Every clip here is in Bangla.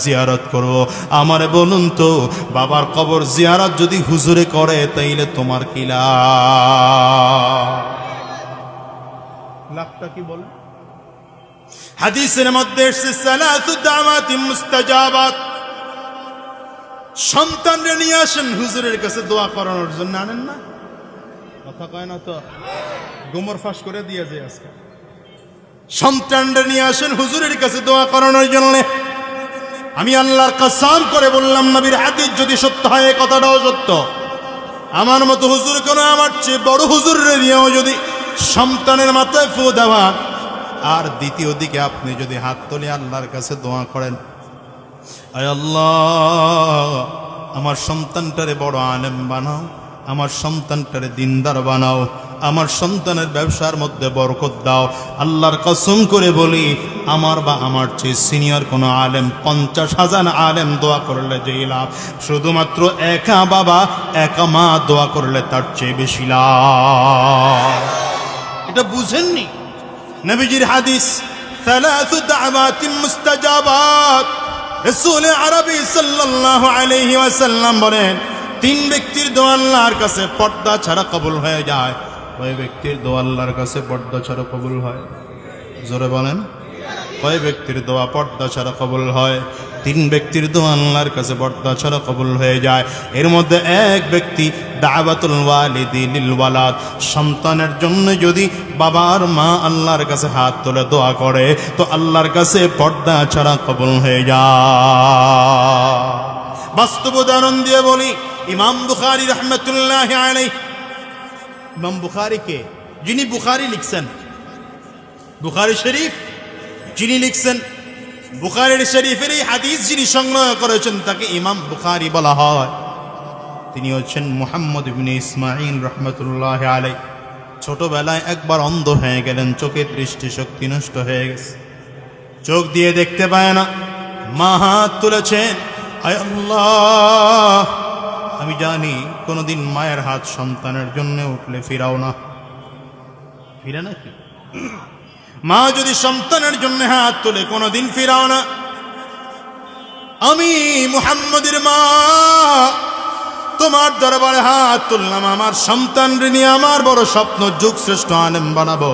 জিয়ারত করব। আমারে বলুন তো, বাবার কবর জিয়ারত যদি হুজুরে করে তাইলে তোমার কি লাভটা কি বলে? হাদিসের মধ্যে এসেছে সালাতু দাওয়াতিন মুস্তাজাবাত। সন্তানরে নিয়ে আসেন হুজুরের কাছে দোয়া করানোর জন্য, আনেন না? কথা কয় না তো, গোমর ফাঁস করে দিয়ে যায় আজকে। সন্তানরে নিয়ে আসেন হুজুরের কাছে দোয়া করানোর জন্য। আমি আল্লাহর কসম করে বললাম, নবীর হাদিস যদি সত্য হয় এই কথাটাও সত্য। আমার মতো হুজুর কেন, আমার চেয়ে বড় হুজুরের নিয়েও যদি সন্তানের মাথায় ফু দেওয়া, আর দ্বিতীয় দিকে আপনি যদি হাত তুলে আল্লাহর কাছে দোয়া করেন, আয় আল্লাহ আমার সন্তানটারে বড় আলেম বানাও, আমার সন্তানটারে দিনদার বানাও, আমার সন্তানের ব্যবসার মধ্যে বরকত দাও। আল্লাহর কসম করে বলি, আমার বা আমার চেয়ে সিনিয়র কোনো আলেম 50,000 আলেম দোয়া করলে যেই লাভ, শুধুমাত্র একা বাবা একা মা দোয়া করলে তার চেয়ে বেশি লাভ। এটা বুঝেননি? নবীজির হাদিস সালাসু দাওয়াতিন মুস্তাজাবাত। রাসূল আরবী সাল্লাল্লাহু আলাইহি ওয়াসাল্লাম বলেন, 3 ব্যক্তির দোয়া আল্লাহর কাছে পর্দা ছাড়া কবুল হয়ে যায়। ওই ব্যক্তির দোয়া আল্লাহর কাছে পর্দা ছাড়া কবুল হয়? জোরে বলেন, কয় ব্যক্তির দোয়া পর্দা ছাড়া কবুল হয়? 3 ব্যক্তির দোয়া আল্লাহর কাছে পর্দা ছাড়া কবুল হয়ে যায়। এর মধ্যে এক ব্যক্তি দাওয়াতুল ওয়ালিদি লিল ওয়ালাদ, সন্তানের জন্য যদি বাবা আর মা আল্লাহর কাছে হাত তুলে দোয়া করে তো আল্লাহর কাছে পর্দা ছাড়া কবুল হয়ে যায়। বাস্তব উদাহরণ দিয়ে বলি, ইমাম বুখারী রাহমাতুল্লাহি আলাইহি, ইমাম বুখারী কে? যিনি বুখারী লিখছেন, বুখারী শরীফ যিনি লিখছেন, বুখারীর শরীফের এই হাদিস যিনি সংগ্রহ করেছেন তাকে ইমাম বুখারী বলা হয়। তিনি হচ্ছেন মুহাম্মদ ইবনে ইসমাঈল রাহমাতুল্লাহি আলাইহি। ছোটবেলায় একবার অন্ধ হয়ে গেলেন, চোখের দৃষ্টি শক্তি নষ্ট হয়ে গেছে, চোখ দিয়ে দেখতে পায় না। মা হাত তুলেছেন, আয় আল্লাহ আমি জানি কোনদিন মায়ের হাত সন্তানের জন্য উঠলে ফিরাও না, ফিরে নাকি? মা যদি সন্তানের জন্য হাত তোলে কোনদিন ফিরাও না। আমি মুহাম্মদের মা তোমার দরবারে হাত তুললাম, আমার সন্তান নিয়ে আমার বড় স্বপ্ন, যুগ শ্রেষ্ঠ আলেম বানাবো,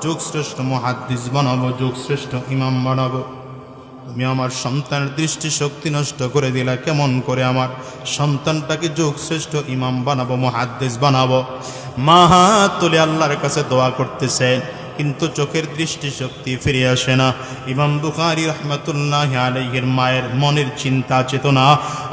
যুগ শ্রেষ্ঠ মুহাদ্দিস বানাবো, যুগ শ্রেষ্ঠ ইমাম বানাবো। তুমি আমার সন্তানের দৃষ্টি শক্তি নষ্ট করে দিলা, কেমন করে আমার সন্তানটাকে যুগ শ্রেষ্ঠ ইমাম বানাবো, মুহাদ্দিস বানাবো? মা হাত তুলে আল্লাহর কাছে দোয়া করতেছেন, কিন্তু চোখের দৃষ্টি শক্তি ফিরে আসে না। ইমাম বুখারী রাহমাতুল্লাহি আলাইহির মায়ের মনের চিন্তা চেতনা,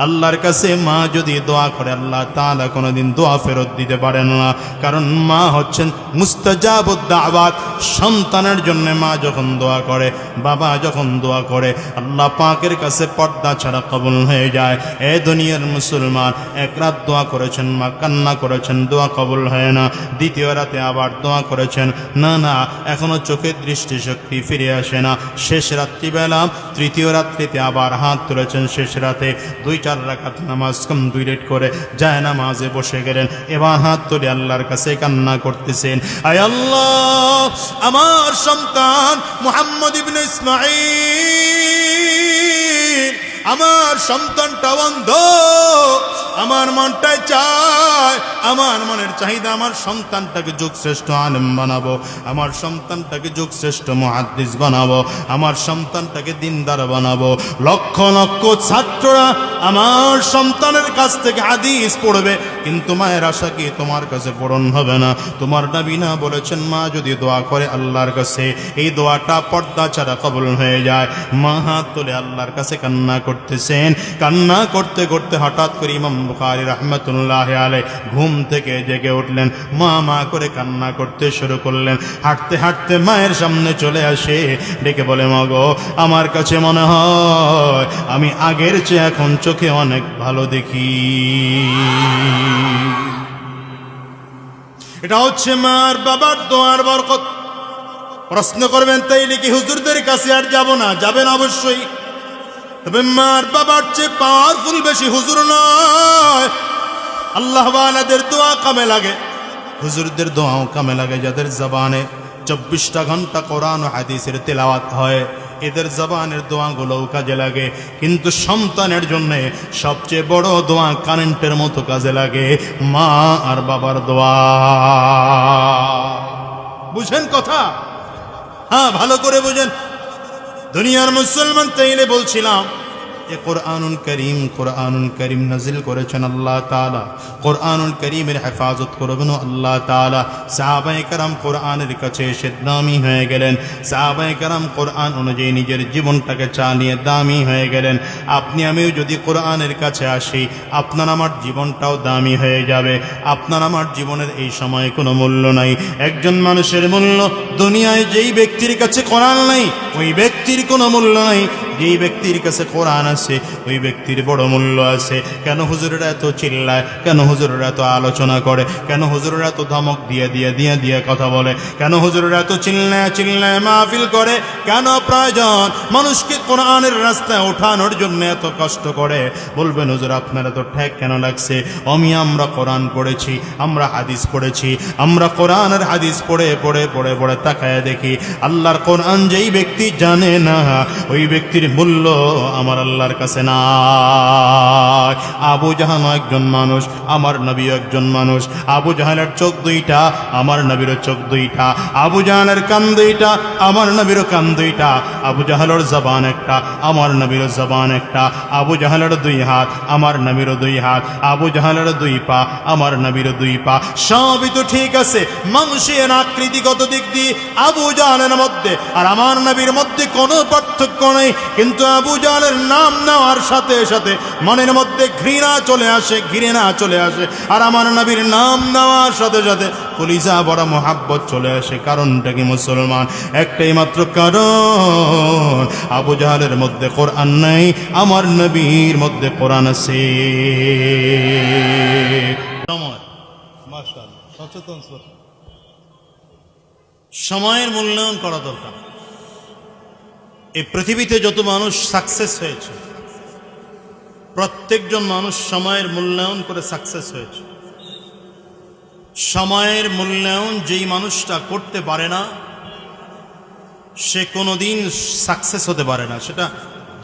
আল্লাহর কাছে মা যদি দোয়া করে আল্লাহ তাআলা কোনোদিন দোয়া ফেরত দিতে পারেন না, কারণ মা হচ্ছেন মুস্তাজাবুদ দাওয়াত। সন্তানের জন্য মা যখন দোয়া করে, বাবা যখন দোয়া করে, আল্লাহ পাকের কাছে পর্দা ছাড়া কবুল হয়ে যায়। এ দুনিয়ার মুসলমান, এক রাত দোয়া করেছেন, মা কান্না করেছেন, দোয়া কবুল হয় না। দ্বিতীয় রাতে আবার দোয়া করেছেন, না না এখনো চোখের দৃষ্টি শক্তি ফিরে আসে না। শেষ রাত্রিবেলা, তৃতীয় রাত্রিতে আবার হাত তুলেছেন। শেষ রাতে 2-4 রাকাত নামাজ কম 2 রেট করে যায় নামাজে বসে গেলেন। এবার হাত তুলে আল্লাহর কাছে কান্না করতেছেন, আয় আল্লাহ আমার সন্তান মুহাম্মদ ইবনে ইসমাঈল, আমার সন্তানটা অন্ধ, আমার মনটায় চায়, আমার মনের চাহিদা আমার সন্তানটাকে যুগশ্রেষ্ঠ আলেম বানাবো, আমার সন্তানটাকে যুগশ্রেষ্ঠ মুহাদ্দিস বানাবো, আমার সন্তানটাকে দিনদার বানাবো। লক্ষ লক্ষ ছাত্ররা আমার সন্তানের কাছ থেকে হাদিস পড়বে, কিন্তু মায়ের আশা কি তোমার কাছে পূরণ হবে না? তোমার নবী না বলেছেন মা যদি দোয়া করে আল্লাহর কাছে, এই দোয়াটা পর্দা ছাড়া কবুল হয়ে যায়। মা হাত তুলে আল্লাহর কাছে কান্না করতেছেন। কান্না করতে করতে হঠাৎ করে ইমাম বুখারী রাহমাতুল্লাহি আলাইহি ঘুম থেকে জেগে উঠলেন, মা মা করে কান্না করতে শুরু করলেন। হাঁটতে হাঁটতে মায়ের সামনে চলে আসে, ডেকে বলে, মা গো আমার কাছে মনে হয় আমি আগের চেয়ে এখন চোখে অনেক ভালো দেখি। এটা হচ্ছে মার বাবার দোয়ার বরকত। প্রশ্ন করবেন তাইলে কি হুজুরদের কাছে আর যাব না? যাবেন অবশ্যই, তবে মার বাবার চেয়ে পাওয়ারফুল বেশি হুজুর নয়। আল্লাহ ওয়ালাদের দোয়া কামে লাগে, হুজুরদের দোয়াও কামে লাগে, যাদের জবানে 24টা ঘন্টা কোরআন ও হাদিসের তেলাওয়াত হয়। এদের জবানের দোয়াগুলোও কাজে লাগে, কিন্তু সন্তানের জন্য সবচেয়ে বড় দোয়া কারেন্টের মতো কাজে লাগে, মা আর বাবার দোয়া। বুঝেন কথা? হ্যাঁ, ভালো করে বুঝেন। দুনিয়ার মুসলমান তাইলে বলছিলাম যে কোরআনুল করিম নাজিল করেছেন আল্লাহ তাআলা। কোরআনুল করিমের হেফাজত করবেন আল্লাহ তাআলা। সাহাবায়ে কেরাম কোরআনের কাছে এসে দামি হয়ে গেলেন। সাহাবায়ে কেরাম কোরআন অনুযায়ী নিজের জীবনটাকে চালিয়ে দামি হয়ে গেলেন। আপনি আমিও যদি কোরআনের কাছে আসি, আপনার আমার জীবনটাও দামি হয়ে যাবে। আপনার আমার জীবনের এই সময়ে কোনো মূল্য নাই। একজন মানুষের মূল্য দুনিয়ায় যেই ব্যক্তির কাছে কোরআন নাই, ওই ব্যক্তির কোনো মূল্য নাই। যেই ব্যক্তির কাছে কোরআন আছে, ওই ব্যক্তির বড় মূল্য আছে। কেন হুজুরেরা এত চিল্লায়? কেন হুজুরেরা এত আলোচনা করে? কেন হুজুরেরা এত ধমক দিয়ে কথা বলে? কেন হুজুরেরা এত চিল্লায় মাহফিল করে? কেন প্রয়োজন মানুষকে কোরআনের রাস্তায় ওঠানোর জন্য এত কষ্ট করে? বলবেন হুজুর আপনার এত ঠেক কেন লাগছে? আমরা কোরআন পড়েছি, আমরা হাদিস পড়েছি, আমরা কোরআন আর হাদিস পড়ে তাকায় দেখি আল্লাহর কোরআন যেই ব্যক্তি জানে না, ওই ব্যক্তির মূল্য আমার আল্লাহর কাছে না। আবু জাহাল একজন মানুষ, আমার নবী একজন মানুষ। আবু জাহালের চোখ দুইটা, আমার নবীর চোখ দুইটা। আবু জাহালের কান দুইটা, আমার নবীর কান দুইটা। আবু জাহালের জবান একটা, আমার নবীর জবান একটা। আবু জাহালের দুই হাত, আমার নবীর দুই হাত। আবু জাহালের দুই পা, আমার নবীর দুই পা। সবই তো ঠিক আছে, মানুষের আকৃতিগত দিক দিয়ে আবু জাহালের মধ্যে আর আমার নবীর মধ্যে কোনো পার্থক্য নেই। কিন্তু আবু জাহালের নাম নেওয়ার সাথে সাথে মনের মধ্যে ঘৃণা চলে আসে, আর আমার নবীর নাম নেওয়ার সাথে সাথে কলিজা বড় মোহাব্বত চলে আসে। কারণটা কি মুসলমান? একটাই মাত্র কারণ, আবু জাহালের মধ্যে কোরআন নাই, আমার নবীর মধ্যে কোরআন আছে। সচেতন সময়ের মূল্যায়ন করা দরকার। এই পৃথিবীতে যত মানুষ সাকসেস হয়েছে, প্রত্যেকজন মানুষ সময়ের মূল্যায়ন করে সাকসেস হয়েছে। সময়ের মূল্যায়ন যেই মানুষটা করতে পারে না, সে কোনোদিন সাকসেস হতে পারে না। সেটা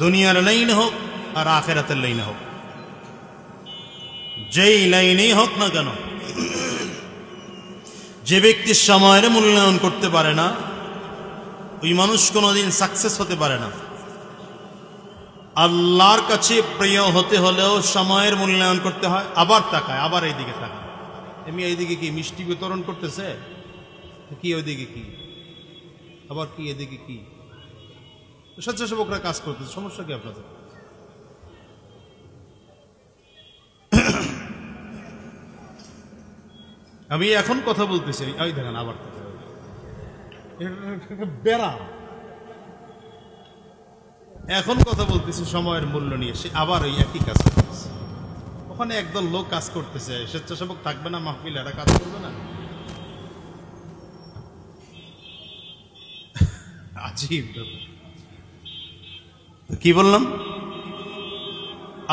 দুনিয়ার লাইনে হোক আর আখিরাতের লাইনে হোক, যেই লাইনেই হোক না কেন, যে ব্যক্তি সময়ের মূল্যায়ন করতে পারে না, ওই মানুষ কোনোদিন সাকসেস হতে পারে না। আল্লাহর কাছে প্রিয় হতে হলেও সময়ের মূল্যায়ন করতে হয়। আবার তাকায়, আবার এইদিকে তাকায়, এমনি এইদিকে কি মিষ্টি বিতরণ করতেছে, কি ওইদিকে কি, আবার কি এদিকে কি, স্বেচ্ছাসেবকরা কাজ করতেছে, সমস্যা কি আপনাদের? আমি এখন কথা বলতেছি, ওই দেখেন আবার বেড়া, এখন কথা বলতেছি সময়ের মূল্য নিয়ে, সে আবার ওই একই কাজ করতেছে। ওখানে একদল লোক কাজ করতেছে, স্বেচ্ছাসেবক থাকবে না মাহফিল, এরা কাজ করবে না? আজীব। কি বললাম?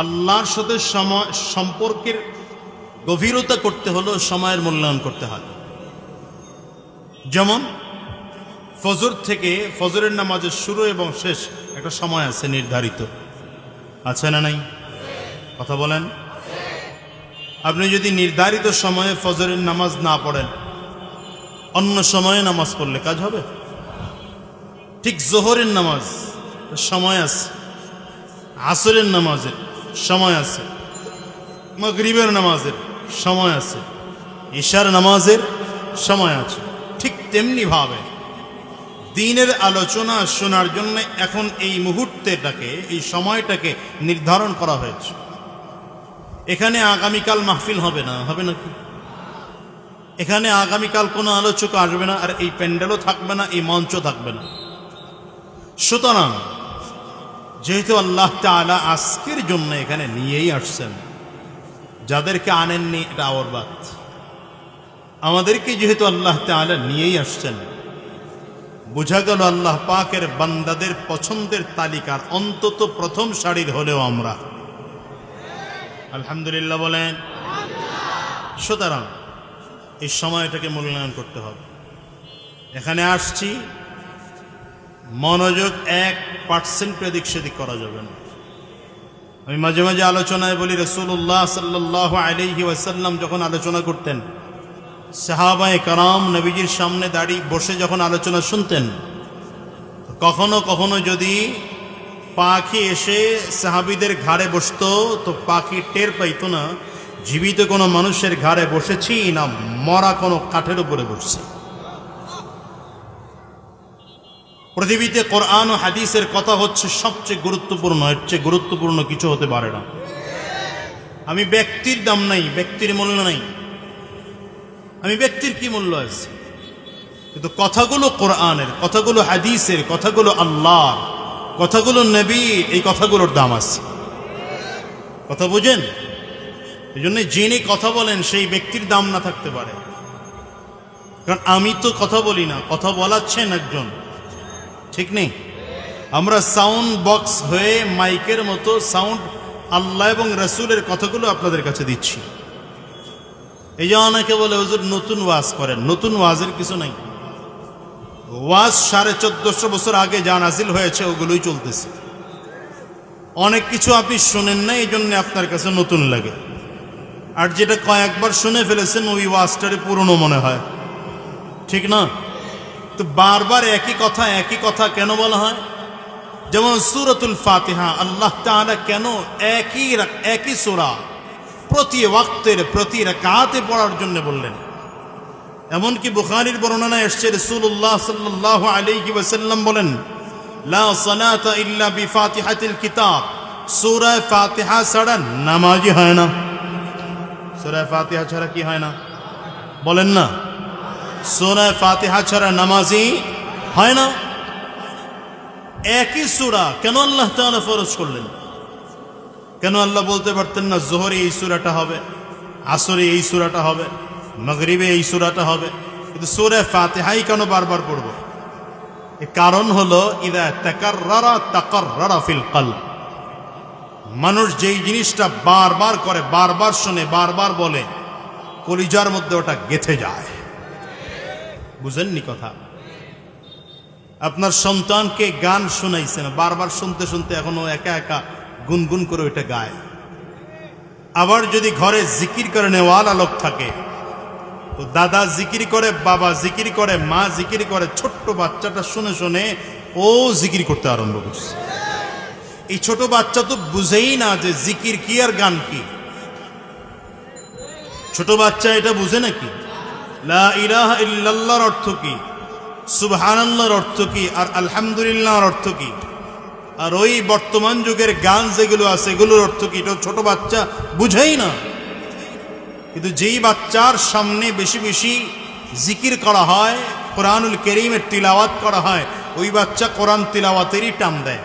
আল্লাহর সাথে সম্পর্কের গভীরতা করতে হলেও সময়ের মূল্যায়ন করতে হয়। যেমন ফজর থেকে, ফজরের নামাজের শুরু এবং শেষ একটা সময় আছে নির্ধারিত, আছে না নাই? কথা বলেন। আপনি যদি নির্ধারিত সময়ে ফজরের নামাজ না পড়েন, অন্য সময়ে নামাজ পড়লে কাজ হবে? ঠিক জোহরের নামাজ সময় আছে, আসরের নামাজের সময় আছে, মাগরিবের নামাজের সময় আছে, ইশার নামাজের সময় আছে। ঠিক তেমনি ভাবে দ্বীনের আলোচনা শোনার জন্য এখন এই মুহূর্তটাকে, এই সময়টাকে নির্ধারণ করা হয়েছে। এখানে আগামীকাল মাহফিল হবে না, হবে নাকি? এখানে আগামীকাল কোনো আলোচক আসবে না, আর এই প্যান্ডেলও থাকবে না, এই মঞ্চ থাকবে না। সুতরাং যেহেতু আল্লাহ তাআলা আজকের জন্য এখানে নিয়েই আসছেন, যাদেরকে আনেননি এটা আওয়ার বাত, আমাদেরকে যেহেতু আল্লাহ তাআলা নিয়েই আসছেন, বোঝা গেল আল্লাহ পাকের বান্দাদের পছন্দের তালিকার অন্তত প্রথম সারির হলেও আমরা। আলহামদুলিল্লাহ বলেন। সুতরাং এই সময়টাকে মূল্যায়ন করতে হবে। এখানে আসছি, মনোযোগ 1% এদিক সেদিক করা যাবে না। আমি মাঝে মাঝে আলোচনায় বলি, রাসূলুল্লাহ সাল্লাল্লাহু আলাইহি ওয়াসাল্লাম যখন আলোচনা করতেন, সাহাবায়ে কারাম নবীজির সামনে দাঁড়িয়ে বসে যখন আলোচনা শুনতেন, কখনো কখনো যদি পাখি এসে সাহাবীদের ঘাড়ে বসতো, তো পাখি টের পাইতো না জীবিত কোনো মানুষের ঘাড়ে বসেছি না মরা কোনো কাঠের উপরে বসছি। পৃথিবীতে কোরআন ও হাদিসের কথা হচ্ছে সবচেয়ে গুরুত্বপূর্ণ, এর চেয়ে গুরুত্বপূর্ণ কিছু হতে পারে না। আমি ব্যক্তির দাম নাই, ব্যক্তির মূল্য নাই, আমি ব্যক্তির কি মূল্য আছে, কিন্তু কথাগুলো কোরআনের, কথাগুলো হাদিসের, কথাগুলো আল্লাহর, কথাগুলো নবীর, এই কথাগুলোর দাম আছে। কথা বুঝেন? এই জন্য যিনি কথা বলেন সেই ব্যক্তির দাম না থাকতে পারে, কারণ আমি তো কথা বলি না, কথা বলাচ্ছেন একজন, ঠিক নেই? আমরা সাউন্ড বক্স হয়ে মাইকের মতো সাউন্ড আল্লাহ এবং রাসূলের কথাগুলো আপনাদের কাছে দিচ্ছি। এই যে অনেকে বলে হুজুর নতুন ওয়াজ করেন, নতুন ওয়াজের কিছু নাই। ওয়াজ 1450 বছর আগে যা নাজিল হয়েছে ওগুলোই চলতেছে। অনেক কিছু আপনি শোনেন না, এই জন্য আপনার কাছে নতুন লাগে, আর যেটা কয়েকবার শুনে ফেলেছেন ওই ওয়াজটারে পুরনো মনে হয়, ঠিক না? তো বারবার একই কথা কেন বলা হয়? যেমন সূরাতুল ফাতিহা, আল্লাহ তাআলা কেন একই সূরা প্রতি ওয়াক্তের প্রতি রাকাতে পড়ার জন্য বললেন? এমনকি বুখারীর বর্ণনায় এসেছে রাসূলুল্লাহ সাল্লাল্লাহু আলাইহি ওয়াসাল্লাম বলেন, লা সালাতা ইল্লা বিফাতিহাতিল কিতাব, সূরা ফাতিহা ছাড়া নামাজই হয় না। সূরা ফাতিহা ছাড়া কি হয় না? বলেন না, সূরা ফাতিহা ছাড়া নামাজই হয় না। একই সূরা কেন আল্লাহ তাআলা ফরজ করলেন? কেন আল্লাহ বলতে পারতেন না যোহরে এই সূরাটা হবে, আসরে এই সূরাটা হবে, মাগরিবে এই সূরাটা হবে, কিন্তু সূরা ফাতিহাই কেন বারবার পড়ব? এর কারণ হলো ইদা তাকাররারা ফিল কলব, মানুষ যেই জিনিসটা বারবার করে, বারবার শুনে, বারবার বলে, কলিজার মধ্যে ওটা গেঁথে যায়। বুঝেননি কথা? আপনার সন্তানকে গান শোনাইছেন, বারবার শুনতে শুনতে এখনো একা একা গুনগুন করে ওইটা গায়। আবার যদি ঘরে জিকির করে নেওয়ালা লোক থাকে, তো দাদা জিকির করে, বাবা জিকির করে, মা জিকির করে, ছোট্ট বাচ্চাটা শুনে শুনে ও জিকির করতে আরম্ভ করছে। এই ছোট বাচ্চা তো বুঝেই না যে জিকির কি আর গান কি। ছোট বাচ্চা এটা বুঝে নাকি? লা ইলাহা ইল্লাল্লাহর অর্থ কি, সুবহানাল্লাহর অর্থ কি, আর আলহামদুলিল্লাহর অর্থ কি, আর ওই বর্তমান যুগের গান যেগুলো আছে এগুলোর অর্থ কি, এটা ছোট বাচ্চা বুঝেই না। কিন্তু যেই বাচ্চার সামনে বেশি বেশি জিকির করা হয়, কোরআনুল কারীমের তিলাওয়াত করা হয়, ওই বাচ্চা কোরআন তিলাওয়াতেরই টান দেয়,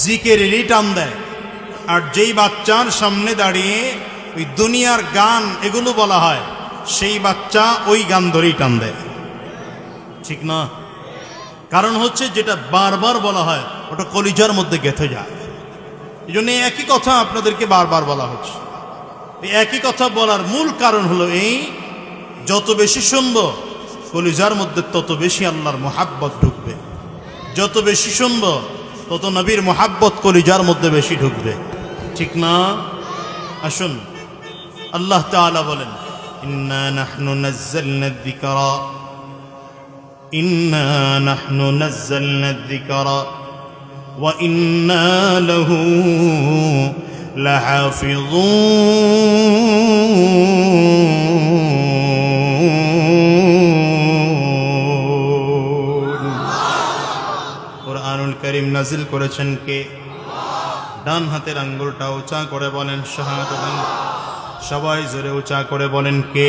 জিকিরেরই টান দেয়। আর যেই বাচ্চার সামনে দাঁড়িয়ে ওই দুনিয়ার গান এগুলো বলা হয়, সেই বাচ্চা ওই গান ধরেই টান দেয়, ঠিক না? কারণ হচ্ছে যেটা বারবার বলা হয় ওটা কলিজার মধ্যে গেঁথে যায়। এই জন্য একই কথা আপনাদেরকে বারবার বলা হচ্ছে। এই একই কথা বলার মূল কারণ হলো এই, যত বেশি শুনবো কলিজার মধ্যে তত বেশি আল্লাহর মুহাব্বত ঢুকবে, যত বেশি শুনবো তত নবীর মুহাব্বত কলিজার মধ্যে বেশি ঢুকবে, ঠিক না? আসুন, আল্লাহ তাআলা বলেন, ইন্না নাহনু নাযালনা যিকরা, ইন্না নাহনু নাযালনা যিকরা ওয়া ইন্না লাহু লাহাফিযুন। কুরআনুল কারীম নাজিল করেছেন কে? ডান হাতের আঙ্গুলটা উঁচা করে বলেন শাহাদাত। সবাই জোরে উঁচা করে বলেন কে?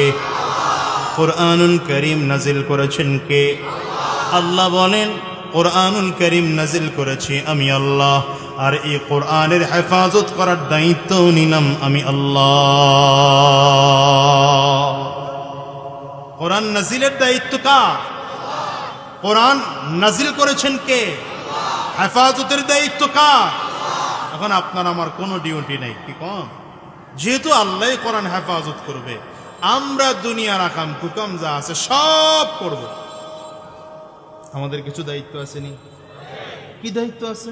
কুরআনুল কারীম নাজিল করেছেন কে? আল্লাহ বলেন, কুরআনুল কারীম নাজিল করেছি আমি আল্লাহ, আর এই কোরআনের হেফাজত করার দায়িত্ব নিলাম আমি আল্লাহ। কোরআন নাজিলের দায়িত্ব কার? কোরআন নাজিল করেছেন কে? হেফাজতের দায়িত্ব কার? এখন আপনার আমার কোনো ডিউটি নেই, কি কম? যেহেতু আল্লাহ কোরআন হেফাজত করবে, আমরা দুনিয়ার আকাম কুকাম যা আছে সব করব। আমাদের কিছু দায়িত্ব আছে নি? কি দায়িত্ব আছে?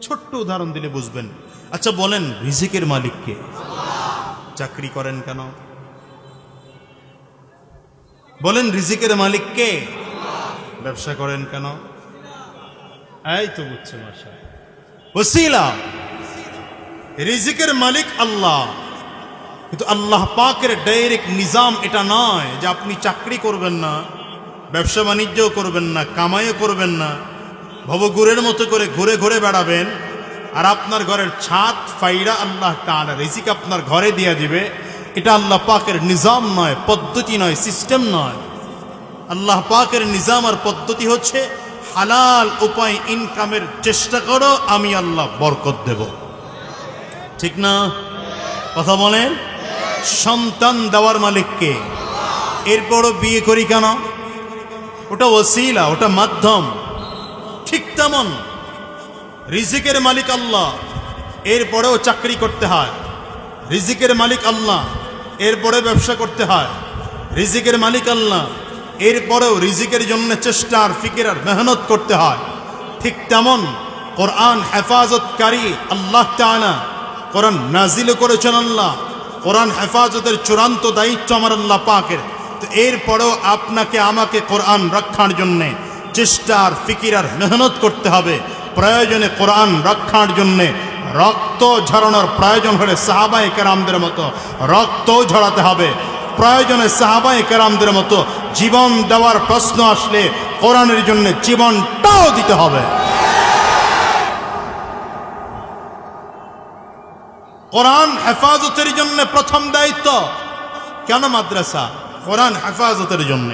ছোট্ট উদাহরণ দিলে বুঝবেন। আচ্ছা বলেন, রিজিকের মালিক কে? চাকরি করেন কেন? বলেন, রিজিকের মালিক কে? ব্যবসা করেন কেন? এই তো বুঝছে মাশা ওসিলা। রিজিকের মালিক আল্লাহ, কিন্তু আল্লাহ পাকের ডাইরেক্ট নিজাম এটা নয় যে আপনি চাকরি করবেন না, ব্যবসা বাণিজ্য করবেন না, কামাইও করবেন না, ভবগুরের মতো করে ঘুরে ঘুরে বেড়াবেন, আর আপনার ঘরের ছাদ ফাইরা আল্লাহ তাআলা রিজিক আপনার ঘরে দিয়ে দিবে। এটা আল্লাহ পাকের নিজাম নয়, পদ্ধতি নয়, সিস্টেম নয়। আল্লাহ পাকের নিজাম আর পদ্ধতি হচ্ছে হালাল উপায় ইনকামের চেষ্টা করো, আমি আল্লাহ বরকত দেব। ঠিক না? কথা বলেন। সন্তান দেওয়ার মালিক কে? এরপরও বিয়ে করি কেন? ওটা ওসিলা, ওটা মাধ্যম। ঠিক তেমন রিজিকের মালিক আল্লাহ, এরপরেও চাকরি করতে হয়। রিজিকের মালিক আল্লাহ, এরপরে ব্যবসা করতে হয়। রিজিকের মালিক আল্লাহ, এরপরেও রিজিকের জন্য চেষ্টা আর ফিকির আর মেহনত করতে হয়। ঠিক তেমন কোরআন হেফাজতকারী আল্লাহ তাআলা, কোরআন নাজিল করেছেন আল্লাহ, কোরআন হেফাজতের চূড়ান্ত দায়িত্ব আমার আল্লাহ পাকের। তো এরপরেও আপনাকে আমাকে কোরআন রক্ষার জন্যে চেষ্টা আর ফিকির আর মেহনত করতে হবে। প্রয়োজনে কোরআন রক্ষার জন্যে রক্ত ঝরানোর প্রয়োজন হলে সাহাবায়ে কেরামদের মতো রক্ত ঝরাতে হবে। প্রয়োজনে সাহাবায়ে কেরামদের মতো জীবন দেওয়ার প্রশ্ন আসলে কোরআনের জন্য জীবনটাও দিতে হবে। কোরআন হেফাজতের জন্য প্রথম দায়িত্ব। কেন মাদ্রাসা? কোরআন হেফাজতের জন্য।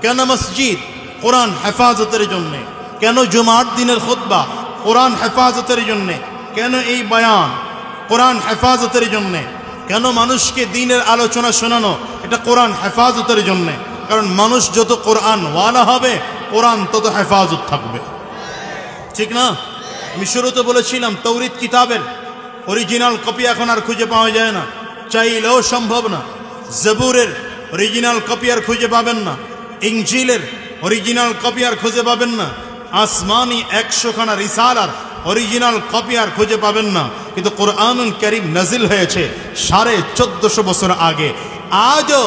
কেন মসজিদ? কোরআন হেফাজতের জন্য। কেন জুমার দিনের খুতবা? কোরআন হেফাজতের জন্য। কেন এই বয়ান? কোরআন হেফাজতের জন্য। কেন মানুষকে দ্বীনের আলোচনা শোনানো? এটা কোরআন হেফাজতের জন্য। কারণ মানুষ যত কোরআন ওয়ালা হবে, কোরআন তত হেফাজত থাকবে। ঠিক না? আমি শুরুতে বলেছিলাম তাওরীত কিতাবের অরিজিনাল কপি এখন আর খুঁজে পাওয়া যায় না, চাইলেও সম্ভব না। জবুরের অরিজিনাল কপি আর খুঁজে পাবেন না। ইনজিলের অরিজিনাল কপি আর খুঁজে পাবেন না। আসমানি 100খানা রিসালার অরিজিনাল কপি আর খুঁজে পাবেন না। কিন্তু কোরআনুল কারীম নাজিল হয়েছে 1450 বছর আগে। আজও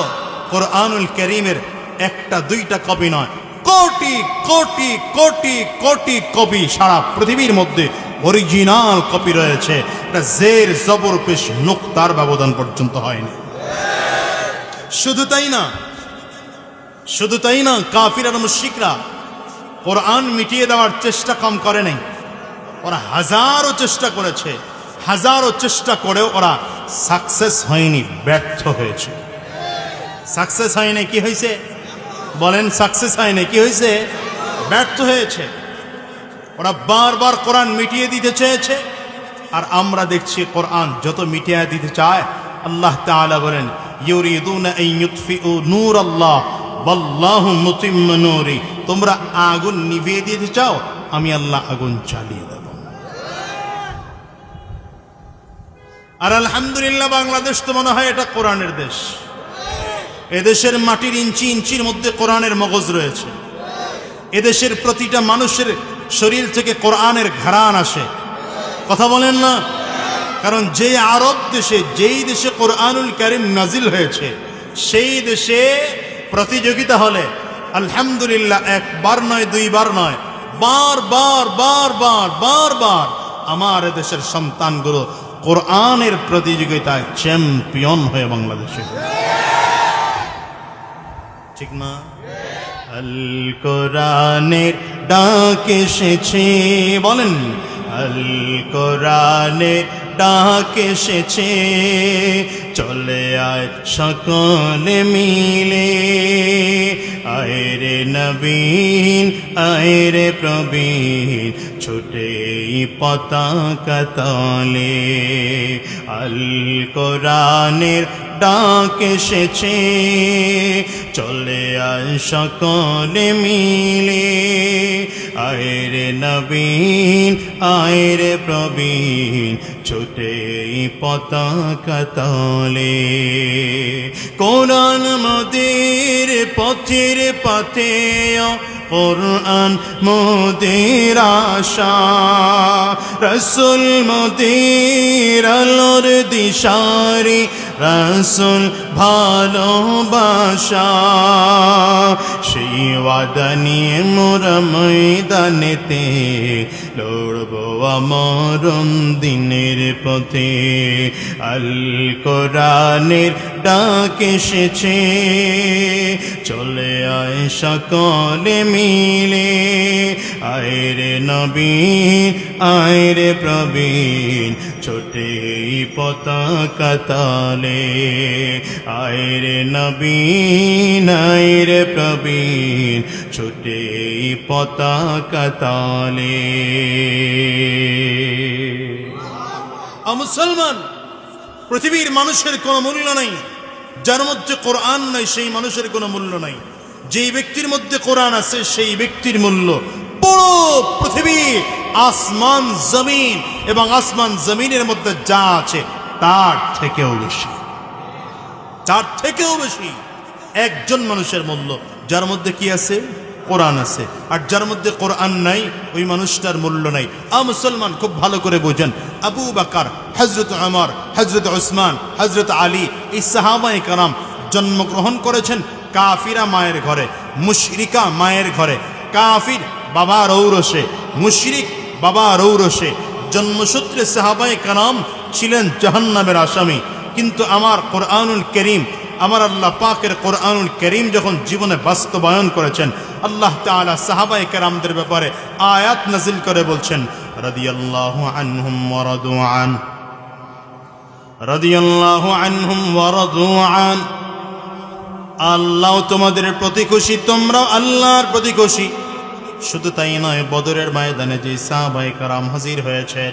কোরআনুল কারীমের একটা দুইটা কপি নয়, কোটি কোটি কোটি কোটি কপি সারা পৃথিবীর মধ্যে অরিজিনাল কপি রয়েছে। এটা জের জবর পেশ নুক্তার ব্যবধান পর্যন্ত হয়নি। শুধু তাই না, কাফির আর মুশরিকরা কোরআন মিটিয়ে দেওয়ার চেষ্টা কম করে নাই। ওরা হাজারো চেষ্টা করেছে, হাজারো চেষ্টা করেও ওরা সাকসেস হয়নি, ব্যর্থ হয়েছে। সাকসেস হয়নি, কি হয়েছে বলেন? সাকসেস হয়নি, কি হয়েছে? ব্যর্থ হয়েছে। ওরা বারবার কোরআন মিটিয়ে দিতে চেয়েছে, আর আমরা দেখছি কোরআন যত মিটিয়ে দিতে চায়, আল্লাহ তাআলা বলেন ইউরিদুনা আন ইউতফিউ নূরাল্লাহ ওয়াল্লাহু মুতিম্মু নূরি। তোমরা আগুন নিভিয়ে দিতে চাও, আমি আল্লাহ আগুন জ্বালিয়ে দেব। আর আলহামদুলিল্লাহ বাংলাদেশ তো মনে হয় এটা কোরআনের দেশ। এদেশের মাটির ইঞ্চি ইঞ্চির মধ্যে কোরআনের মগজ রয়েছে। এদেশের প্রতিটা মানুষের শরীর থেকে কোরআনের ঘ্রাণ আসে। কথা বলেন না? কারণ যে আরব দেশে, যেই দেশে কোরআনুল কারীম নাজিল হয়েছে, সেই দেশে প্রতিযোগিতা হলে আলহামদুলিল্লাহ একবার নয়, দুইবার নয়, বারবার বারবার বারবার আমার দেশের সন্তানগুলো কোরআনের প্রতিযোগিতায় চ্যাম্পিয়ন হয়ে বাংলাদেশে। ঠিক না? আল কোরআনের ডাক এসেছে, বলেন আল কোরআনের ডাক এসেছে, চলে আয় সকলে মিলে, আয় রে নবীন আয় রে প্রবীণ, ছুটে পতাকা তলে। আল কোরআনের ডাক এসেছে, চলে আয় সকলে মিলে, আয় রে নবীন আয় রে প্রবীণ, ছুটে পতাকা তলে। কোরআন মোদের পথের পথে কোরআন মোদের আশা, রসুল মোদের আলোর দিশারি, রসুল ভালোবাসা। সেই ওয়াদা নিয়ে মোরা ময়দানেতে লড়বো আমরণ দিনের পথে। আল কোরআনের ডাক এসেছে, চলে আয় সকলে মিলে। আয় রে নবীন আয় রে প্রবীণ, ছোটে পতাকা তালে। আয় রে নবীন আয় রে প্রবীণ, ছোটে পতাকা তালে। মুসলমান, পৃথিবীর মানুষের কোনো মূল্য নাই যার মধ্যে কোরআন নাই, সেই মানুষের কোনো মূল্য নাই। যেই ব্যক্তির মধ্যে কোরআন আছে সেই ব্যক্তির মূল্য পুরো পৃথিবী, আসমান জমিন এবং আসমান জমিনের মধ্যে যা আছে তার থেকেও বেশি, তার থেকেও বেশি। একজন মানুষের মূল্য যার মধ্যে কি আছে? কোরআন আছে। আর যার মধ্যে কোরআন নাই ওই মানুষটার মূল্য নাই। মুসলমান, খুব ভালো করে বোঝেন, আবু বকর, হযরত ওমর, হযরত উসমান, হযরত আলী, এই সাহাবায়ে কেরাম জন্মগ্রহণ করেছেন কাফিরা মায়ের ঘরে, মুশরিকা মায়ের ঘরে। কাফির বাবার ঔরসে, মুশরিক বাবার ঔরসে। জন্মসূত্রে সাহাবায়ে কেরাম ছিলেন জাহান্নামের আসামি। কিন্তু আমার কোরআনুল কারীম, আমার আল্লাহ পাকের কোরআনুল কারীম যখন জীবনে বাস্তবায়ন করেছেন, আল্লাহ তাআলা সাহাবায়ে কেরামদের ব্যাপারে আয়াত নাজিল করে বলছেন, রাদিয়াল্লাহু আনহুম ওয়া রাদু আন, রাদিয়াল্লাহু আনহুম ওয়া রাদু আন। আল্লাহ তোমাদের প্রতি খুশি, তোমরাও আল্লাহর প্রতি খুশি। শুধু তাই নয়, বদরের ময়দানে যে সাহাবায়ে কেরাম হাজির হয়েছেন,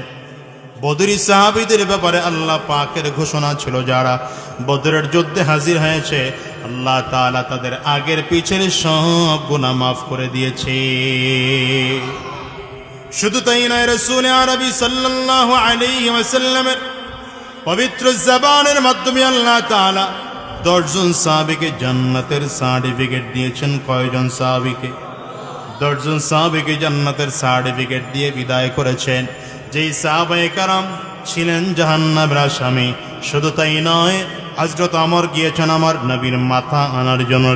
বদরি সাহাবীদের ব্যাপারে আল্লাহ পাকের ঘোষণা ছিল, যারা বদরের যুদ্ধে হাজির হয়েছে আল্লাহ তাআলা তাদের আগের পিছের সব গুনাহ মাফ করে দিয়েছে। শুধু তাই নয়, রাসূল আরবী সাল্লাল্লাহু আলাইহি ওয়াসাল্লামের পবিত্র জবানের মাধ্যমে আল্লাহ তাআলা 10 জন সাহাবীকে জান্নাতের সার্টিফিকেট দিয়েছেন। কয়জন সাহাবীকে? 10 জন সাহাবীকে জান্নাতের সার্টিফিকেট দিয়ে বিদায় করেছেন। যেই সাহাবায়ে কেরাম ছিলেন জাহান্নামের আসামি। শুধু তাই নয়, হযরত ওমর গিয়েছেন আমার নবীর মাথা আনার জন্য।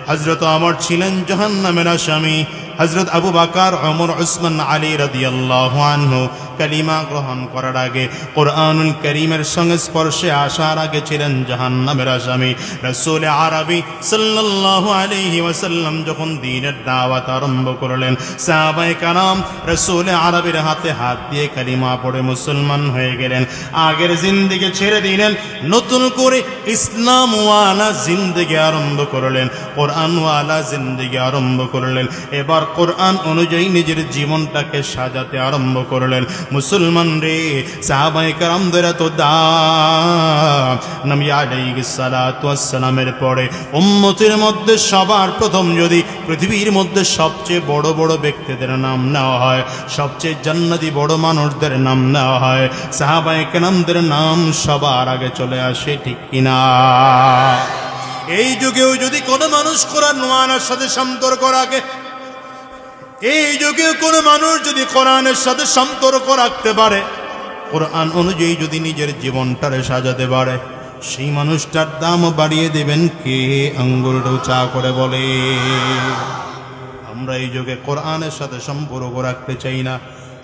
হযরত ওমর ছিলেন জাহান্নামের আসামি। হযরত আবু বকর, ওমর, উসমান, আলী রাদিয়াল্লাহু আনহু কালিমা গ্রহণ করার আগে, কোরআনুল কারীমের সংস্পর্শে আসার আগে ছিলেন জাহান্নামের আসামি। রাসূল আরবী সাল্লাল্লাহু আলাইহি ওয়াসাল্লাম যখন দ্বীনের দাওয়াত আরম্ভ করলেন, সাহাবায়ে কেরাম রাসূল আরবীর হাতে হাত দিয়ে কালিমা পড়ে মুসলমান হয়ে গেলেন। আগের জিন্দেগি ছেড়ে দিলেন, নতুন করে ইসলামওয়ালা জিন্দেগি আরম্ভ করলেন, কোরআনওয়ালা জিন্দেগি আরম্ভ করলেন। এবার কোরআন অনুযায়ী নিজের জীবনটাকে সাজাতে আরম্ভ করলেন। মুসলমান রে, সাহাবায়ে কেরামদের এত দাম। নবী আলাইহিস সালাতু ওয়াস সালামের পরে উম্মতের মধ্যে সবার প্রথম যদি পৃথিবীর মধ্যে সবচেয়ে বড় বড় ব্যক্তিদের নাম নেওয়া হয়, সবচেয়ে জান্নাতি বড় মানুষদের নাম নেওয়া হয়, সাহাবায়ে কেরামদের নাম সবার আগে চলে আসে, ঠিক কিনা? এই যুগেও যদি কোনো মানুষ কোরআন ওয়ালার সাথে সম্পর্ক রাখে, এই যুগে কোনো মানুষ যদি কোরআনের সাথে সম্পর্ক রাখতে পারে, কোরআন অনুযায়ী যদি নিজের জীবনটারে সাজাতে পারে, সেই মানুষটার দাম বাড়িয়ে দেবেন কে? আঙ্গুলটা উঁচা করে বলে। আমরা এই যুগে কোরআনের সাথে সম্পর্ক রাখতে চাই না।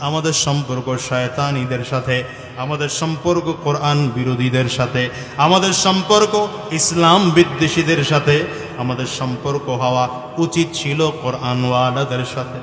আমাদের সম্পর্ক শয়তানীদের সাথে, আমাদের সম্পর্ক কোরআন বিরোধীদের সাথে, আমাদের সম্পর্ক ইসলাম বিদ্বেষীদের সাথে। আমাদের সম্পর্ক হওয়া উচিত ছিল কোরআনওয়ালাদের সাথে।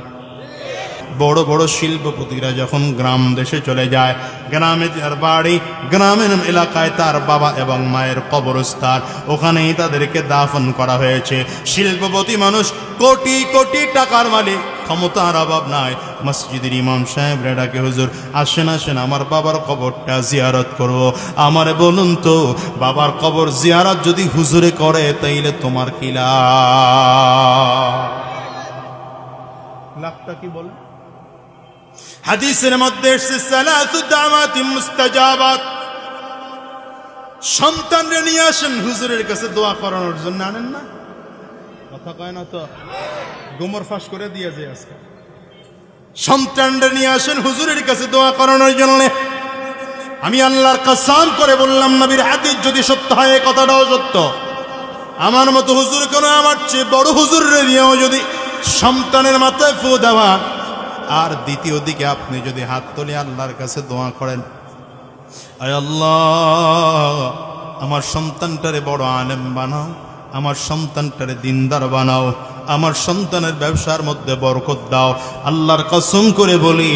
বড় বড় শিল্পপতিরা যখন গ্রাম দেশে চলে যায়, গ্রামে তার বাড়ি, গ্রামের এলাকায় তার বাবা এবং মায়ের কবরস্থান, ওখানেই তাদেরকে দাফন করা হয়েছে। শিল্পপতি মানুষ, কোটি কোটি টাকার মালিক, ক্ষমতার অভাব নাই। মসজিদের ইমাম সাহেব ডাকে, হুজুর আসেন আসেন, আমার বাবার কবরটা জিয়ারত করব। আমারে বলুন তো, বাবার কবর জিয়ারত যদি হুজুরে করে তাইলে তোমার কি লাভটা কি বল? হাদিসের মধ্যে এসেছে সালাতু দাওয়াতিন মুস্তাজাবাত। সন্তানরে নিয়ে আসেন হুজুরের কাছে দোয়া করানোর জন্য, আনেন না? কথা কয় না তো, গোমর ফাঁস করে দিয়েছে আজকে। সন্তানটা নিয়ে আসেন হুজুরের কাছে দোয়া করানোর জন্য। আমি আল্লাহর কসম করে বললাম, নবীর হাদিস যদি সত্য হয় এই কথাটাও সত্য। আমার মতো হুজুর কেন, আমার চেয়ে বড় হুজুরের নিয়েও যদি সন্তানের মাথায় ফু দেওয়া, আর দ্বিতীয় দিকে আপনি যদি হাত তুলে আল্লাহর কাছে দোয়া করেন, আয় আল্লাহ আমার সন্তানটারে বড় আলেম বানাও, আমার সন্তানটারে দিনদার বানাও, আমার সন্তানের ব্যবসার মধ্যে বরকত দাও। আল্লাহর কসম করে বলি,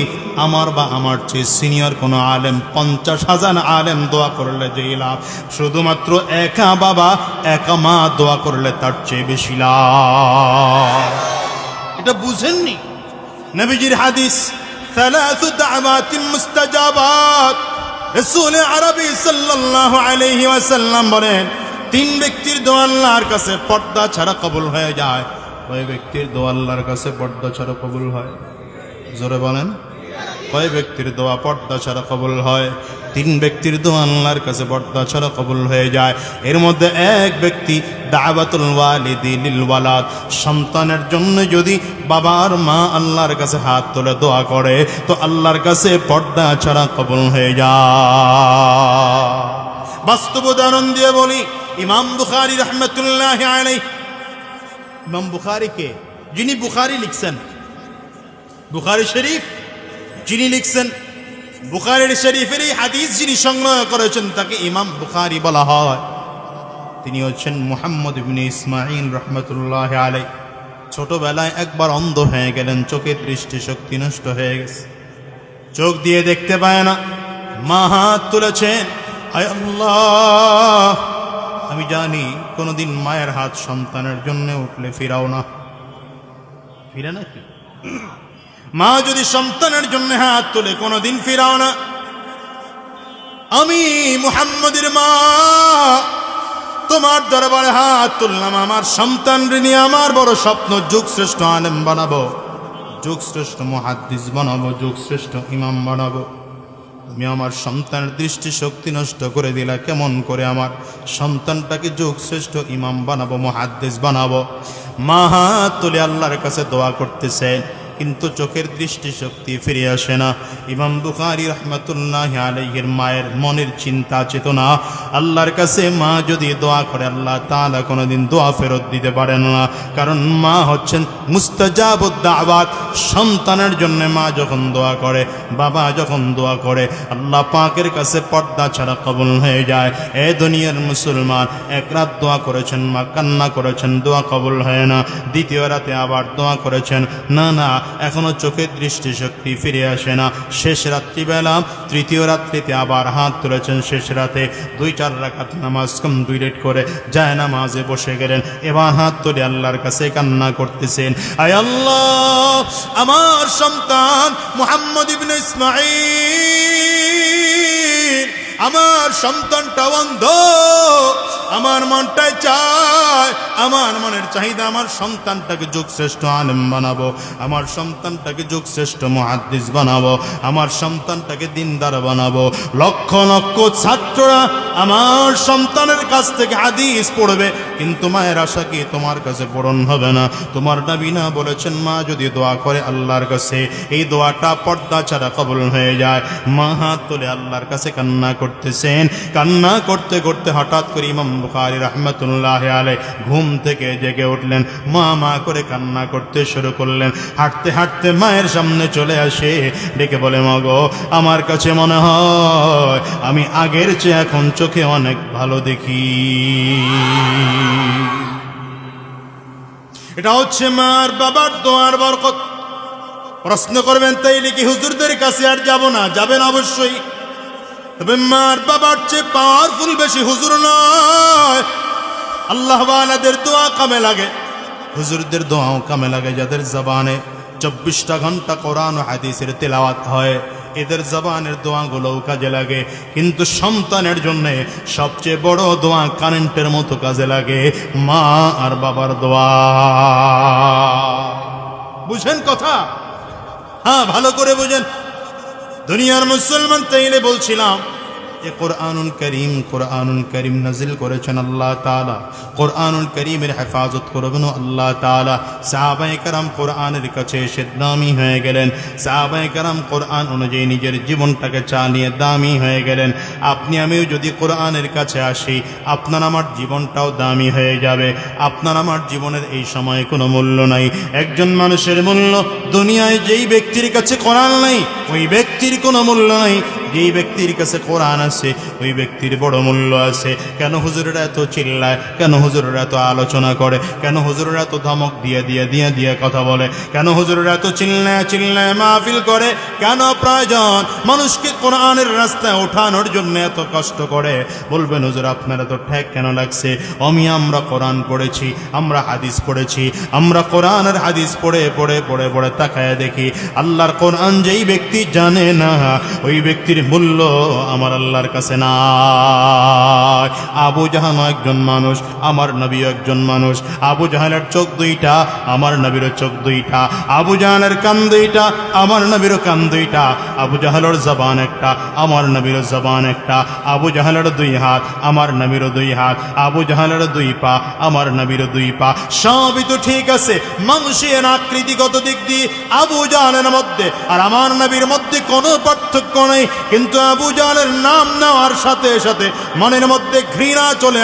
আমার বা আমার চেয়ে সিনিয়র কোনো আলেম 50,000 আলেম দোয়া করলে যে লাভ, শুধুমাত্র একা বাবা একা মা দোয়া করলে তার চেয়ে বেশি লাভ। এটা বুঝেননি? নবীজির হাদিস, সালাসু দাওয়াতিন মুস্তাজাবাত, রাসূল আরবী সাল্লাল্লাহু আলাইহি ওয়াসাল্লাম বলেন, 3 ব্যক্তির দোয়া আল্লাহর কাছে পর্দা ছাড়া কবুল হয়ে যায়। কয় ব্যক্তির দোয়া আল্লাহর কাছে পর্দা ছাড়া কবুল হয়? জোরে বলেন, কয় ব্যক্তির দোয়া পর্দা ছাড়া কবুল হয়? 3 ব্যক্তির দোয়া আল্লাহর কাছে পর্দা ছাড়া কবুল হয়ে যায়। এর মধ্যে এক ব্যক্তি দাওয়াতুল ওয়ালিদি লিল ওয়ালাদ, সন্তানের জন্য যদি বাবা আর মা আল্লাহর কাছে হাত তুলে দোয়া করে তো আল্লাহর কাছে পর্দা ছাড়া কবুল হয়ে যায়। বাস্তব উদাহরণ দিয়ে বলি, ইমাম বুখারী রাহমাতুল্লাহি আলাইহি, ইমাম বুখারী কে? যিনি বুখারী লিখছেন, বুখারী শরীফ যিনি লিখছেন, বুখারীর শরীফের এই হাদিস যিনি সংগ্রহ করেছেন তাকে ইমাম বুখারী বলা হয়। তিনি হচ্ছেন মুহাম্মদ ইবনে ইসমাঈল রাহমাতুল্লাহি আলাইহি। ছোটবেলায় একবার অন্ধ হয়ে গেলেন, চোখের দৃষ্টি শক্তি নষ্ট হয়ে গেছে, চোখ দিয়ে দেখতে পায় না। মা হাত তুলেছেন, আয় আল্লাহ, আমি জানি কোনোদিন মায়ের হাত সন্তানের জন্য উঠলে ফিরাও না, ফিরে নাকি? মা যদি সন্তানের জন্য হাত তোলে কোনোদিন ফিরাও না। আমি মুহাম্মদের মা তোমার দরবারে হাত তুললাম, আমার সন্তান নিয়ে আমার বড় স্বপ্ন, যুগ শ্রেষ্ঠ আলেম বানাবো, যুগ শ্রেষ্ঠ মুহাদ্দিস বানাবো, যুগ শ্রেষ্ঠ ইমাম বানাবো। তুমি আমার সন্তানের দৃষ্টি শক্তি নষ্ট করে দিলা, কেমন করে আমার সন্তানটাকে যুগ শ্রেষ্ঠ ইমাম বানাবো, মুহাদ্দিস বানাবো? মা হাত তুলে আল্লাহর কাছে দোয়া করতেছেন, কিন্তু চোখের দৃষ্টি শক্তি ফিরে আসে না। ইমাম বুখারী রাহমাতুল্লাহি আলাইহির মায়ের মনের চিন্তা চেতনা, আল্লাহর কাছে মা যদি দোয়া করে আল্লাহ তাআলা কোনোদিন দোয়া ফেরত দিতে পারেন না, কারণ মা হচ্ছেন মুস্তাজাবুদ দাওয়াত। সন্তানের জন্য মা যখন দোয়া করে, বাবা যখন দোয়া করে, আল্লাহ পাকের কাছে পর্দা ছাড়া কবুল হয়ে যায়। এ দুনিয়ার মুসলমান, এক রাত দোয়া করেছেন, মা কান্না করেছেন, দোয়া কবুল হয় না। দ্বিতীয় রাতে আবার দোয়া করেছেন, না না এখনো চোখের দৃষ্টি শক্তি ফিরে আসে না। শেষ রাত্রিবেলা, তৃতীয় রাত্রিতে আবার হাত তুলেছেন। শেষ রাতে 2-4 রাকাত নামাজ কমপ্লিট করে যায় নামাজে বসে গেলেন। এবার হাত তুলে আল্লাহর কাছে কান্না করতেছেন, আয় আল্লাহ, আমার সন্তান মুহাম্মদ ইবনে ইসমাঈল, আমার সন্তানটা অন্ধ, আমার মনটায় চায়, আমার মনের চাহিদা আমার সন্তানটাকে যুগ শ্রেষ্ঠ আলেম বানাবো, আমার সন্তানটাকে যুগ শ্রেষ্ঠ মুহাদ্দিস বানাবো, আমার সন্তানটাকে দিনদার বানাবো। লক্ষ লক্ষ ছাত্ররা আমার সন্তানের কাছ থেকে হাদিস পড়বে, কিন্তু মায়ের আশা কি তোমার কাছে পূরণ হবে না? তোমার নবী না বলেছেন, মা যদি দোয়া করে আল্লাহর কাছে, এই দোয়াটা পর্দা ছাড়া কবুল হয়ে যায়। মা হাত তুলে আল্লাহর কাছে কান্না করতেছেন। কান্না করতে করতে হঠাৎ করে ইমাম বুখারী রাহমাতুল্লাহি আলাইহি ঘুম থেকে জেগে উঠলেন, মা মা করে কান্না করতে শুরু করলেন। হাঁটতে হাঁটতে মায়ের সামনে চলে আসে, ডেকে বলে, মা গো, আমার কাছে মনে হয় আমি আগের চেয়ে এখন চোখে অনেক ভালো দেখি। এটা হচ্ছে মার বাবার দোয়ার বরকত। প্রশ্ন করবেন, তাইলে কি হুজুরদের কাছে আর যাব না? যাবেন অবশ্যই, তবে মার বাবার চেয়ে পাওয়ারফুল বেশি হুজুর নয়। আল্লাহ ওয়ালাদের দোয়া কামে লাগে, হুজুরদের দোয়াও কামে লাগে। যাদের জবানে 24টা ঘন্টা কোরআন ও হাদিসের তেলাওয়াত হয়, এদের জবানের দোয়াগুলোও কাজে লাগে। কিন্তু সন্তানের জন্য সবচেয়ে বড় দোয়া কারেন্টের মতো কাজে লাগে, মা আর বাবার দোয়া। বুঝেন কথা? হ্যাঁ, ভালো করে বুঝেন। দুনিয়ার মুসলমান, তাইলে বলছিলাম এ কোরআনুল করিম নাজিল করেছেন আল্লাহ তাআলা। কোরআনুল করিমের হেফাজত করবেন আল্লাহ তাআলা। সাহাবায়ে কেরাম কোরআনের কাছে এসে দামি হয়ে গেলেন। সাহাবায়ে কেরাম কোরআন অনুযায়ী নিজের জীবনটাকে চালিয়ে দামি হয়ে গেলেন। আপনি আমিও যদি কোরআনের কাছে আসি, আপনার আমার জীবনটাও দামি হয়ে যাবে। আপনার আমার জীবনের এই সময়ে কোনো মূল্য নাই। একজন মানুষের মূল্য দুনিয়ায় যেই ব্যক্তির কাছে কোরআন নাই ওই ব্যক্তির কোনো মূল্য নাই। যেই ব্যক্তির কাছে কোরআন আছে ওই ব্যক্তির বড় মূল্য আছে। কেন হুজুরেরা এত চিল্লায়? কেন হুজুরেরা এত আলোচনা করে? কেন হুজুরেরা এত ধমক দিয়ে কথা বলে? কেন হুজুরেরা এত চিল্লায় মাহফিল করে? কেন প্রয়োজন মানুষকে কোরআনের রাস্তায় ওঠানোর জন্য এত কষ্ট করে? বলবেন হুজুর আপনার এত ঠেক কেন লাগছে? আমরা কোরআন পড়েছি, আমরা হাদিস পড়েছি, আমরা কোরআন আর হাদিস পড়ে তাকায় দেখি আল্লাহর কোরআন যেই ব্যক্তি জানে না ওই ব্যক্তির মূল্য আমার আল্লাহর কাছে না। আবু জাহাল একজন মানুষ, আমার নবী একজন মানুষ। আবু জাহালের চোখ দুইটা, আমার নবীর চোখ দুইটা। আবু জাহালের কান দুইটা, আমার নবীর কান দুইটা। আবু জাহালের জবান একটা, আমার নবীর জবান একটা। আবু জাহালের দুই হাত, আমার নবীর দুই হাত। আবু জাহালের দুই পা, আমার নবীর দুই পা। সবই তো ঠিক আছে মানুষের আকৃতিগত দিক দিয়ে আবু জাহালের মধ্যে আর আমার নবীর মধ্যে কোনো পার্থক্য নেই। কিন্তু আবু জাহালের নাম নেওয়ার সাথে সাথে মনের মধ্যে ঘৃণা চলে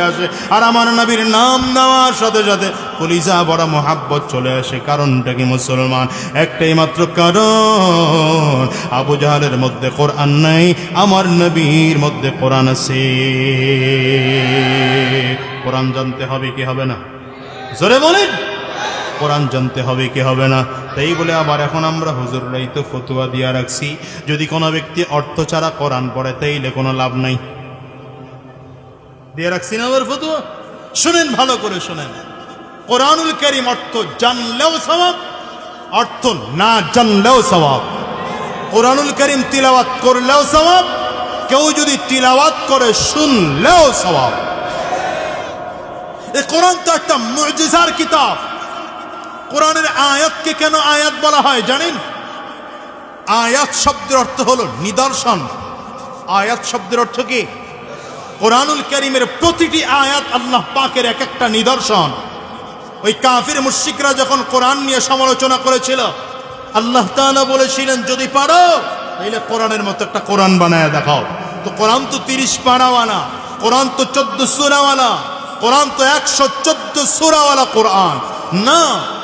আসে, আর আমার নবীর নাম নেওয়ার সাথে সাথে কলিজা বড় মোহাব্বত চলে আসে। কারণটা কি মুসলমান? একটাই মাত্র কারণ, আবু জাহালের মধ্যে কোরআন নাই, আমার নবীর মধ্যে কোরআন আছে। কোরআন জানতে হবে কি হবে না? জোরে বলেন, কোরআন জানতে হবে কি হবে না? তাই বলে আবার এখন আমরা হুজুররাই তো ফতোয়া দিয়া রাখছি, যদি কোনো ব্যক্তি অর্থ ছাড়া কোরআন পড়ে তাইলে কোনো লাভ নাই। দিয়ে রাখছি না আবার ফতোয়া? শুনেন, ভালো করে শুনেন। কোরআনুল কারীম অর্থ জানলেও সওয়াব, অর্থ না জানলেও সওয়াব। কোরআনুল কারীম তিলাওয়াত করলেও সওয়াব, কেউ যদি তিলাওয়াত করে শুনলেও সওয়াব। এই কোরআন তো একটা মুজিজার কিতাব। কোরআনের আয়াতকে কেন আয়াত বলা হয় জানেন? আয়াত শব্দের অর্থ হলো নিদর্শন। আয়াত শব্দের অর্থ কি? কোরআনুল কারীমের প্রতিটি আয়াত আল্লাহ পাকের এক একটা নিদর্শন। ওই কাফির মুশরিকরা যখন কোরআন নিয়ে সমালোচনা করেছিল, আল্লাহ তাআলা বলেছিলেন যদি পারো তাহলে কোরআনের মতো একটা কোরআন বানায় দেখাও। তো কোরআন তো 30 পারাওয়ালা, কোরআন তো 14 সূরাওয়ালা, কোরআন তো 114 সূরাওয়ালা কোরআন না।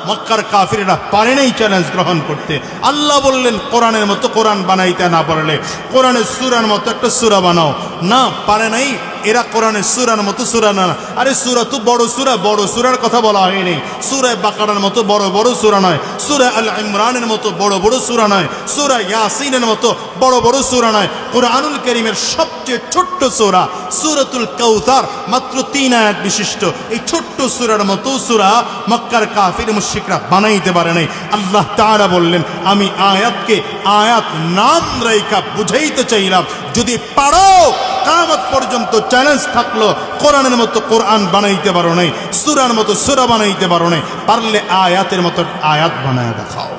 মক্কার কাফিররা পারে নাই চ্যালেঞ্জ গ্রহণ করতে। আল্লাহ বললেন কোরআনের মতো কোরআন বানাইতে না পারলে কোরআনের সূরার মতো একটা সূরা বানাও। না, পারে নাই এরা কোরআনের সূরার মতো সূরা না। আরে সূরা তো বড় সূরা, বড় সূরার কথা বলা হয়নি। সূরা বাকারার মতো বড় বড় সূরা নয়, সূরা আল ইমরানের মতো বড় বড় সূরা নয়, সূরা ইয়াসিনের মতো বড় বড় সূরা নয়। কোরআনুল কারীমের সবচেয়ে ছোট্ট সূরা সূরাতুল কাউসার, মাত্র 3 আয়াত বিশিষ্ট এই ছোট্ট সূরার মতো সূরা মক্কার কাফির মুশরিকরা বানাইতে পারে নাই। আল্লাহ তাআলা বললেন আমি আয়াতকে আয়াত নাম রাইখা বুঝাইতে চাইলাম, যদি পারো কিয়ামত পর্যন্ত চ্যালেঞ্জ থাকলো কোরআনের মতো কোরআন বানাইতে পারো নাই, সূরার মতো সূরা বানাইতে পারো নাই, পারলে আয়াতের মতো আয়াত বানায় দেখাও।